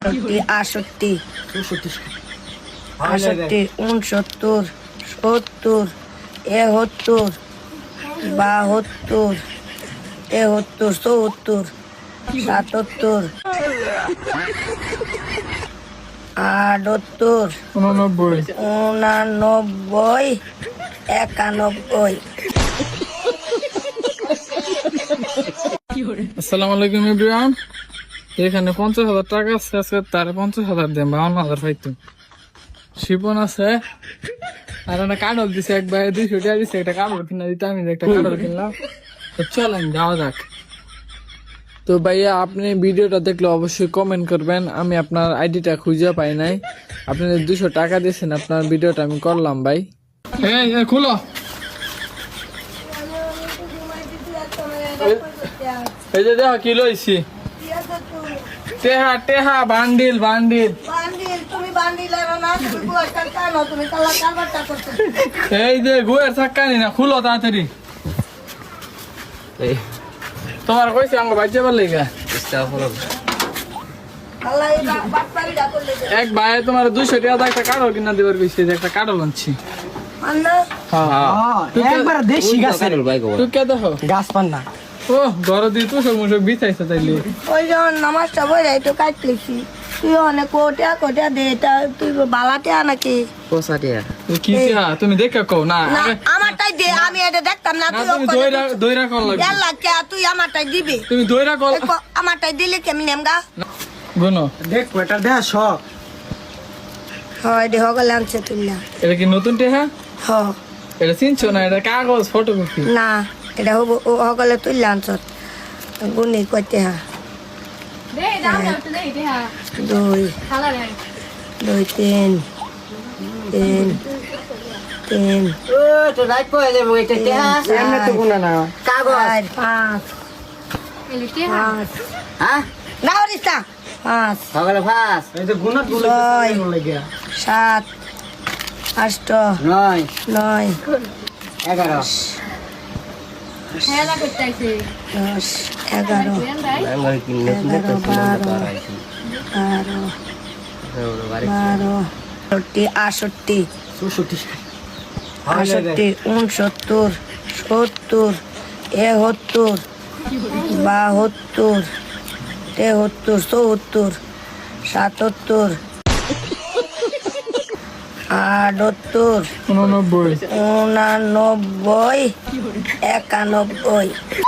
68 68 69 70 71 72 73 74 75 78 99 99 91 আসসালামু আলাইকুম এভরিওয়ান। এখানে 50,000 টাকা আছে, আজকে তার 50,000 দেন, 52,000 পাইতো। শিপন আছে আর একটা কাঠল দিছে, এক ভাই 200 টাকা দিছে, একটা কাঠল কিনা দিতে, আমি একটা কাঠল কিনলাম। তো চলেন যাওয়া যাক। তো ভাইয়া আপনি ভিডিওটা দেখলে অবশ্যই কমেন্ট করবেন, আমি আপনার আইডিটা খুঁজে পাই নাই, আপনি 200 টাকা দিয়েছেন, আপনার ভিডিওটা আমি করলাম ভাই। এই খুলো, এই যে দেখো কি লইছি, টেহা টেহা বান্ডিল বান্ডিল। এই যে গুয়ের চাক্কানি না, খুলো তাড়াতাড়ি। তোমার কইছে আঙ্গ বাচ্চা পারলে এক ভাই তোমার 200 টাকা একটা কাঠল কিনা দেবার কইছে, যে একটা কাঠল আনছি। একবার দেশি গাছের তুই কে দেখো গাছ পান্না। ও ঘর দিয়ে তো সব মুসব বিছাইছে তাইলে। ওই যখন নামাজটা বই তো কাটতেছি, তুই অনেক কোটিয়া কোটিয়া দে, এটা তুই বালাটিয়া নাকি কি তুমি দেখে কও না, না আমারটাই দে, আমি এটা দেখতাম না। তুই তুমি দইরা কল লাগবে, তুই আমারটাই দিবি, তুমি দইরা কল আমারটাই দিলে কেমনি নেমগা গুনো। দেখ এটা দেখ শখ হয় দেহ গেলে আনছে তুই না। এটা কি নতুন টেহা? হ এটা চিনছো না, এটা কাগজ ফটোকপি না, এটা হবো হগলে তুই আনছ গুনি কইতে হা 2 2 3 3 3 ও তো রাইট পয়ে দে মই এটা টেহা এমনে তো গুনা না কাগজ 5 5 হ্যাঁ না ওরিস্তা 5 সকালে ফাস এই যে গুনা গুলো লাগে 7 8 নয় 9 11 10 11 68 64 69 70 72 73 74 77 78 89 99 91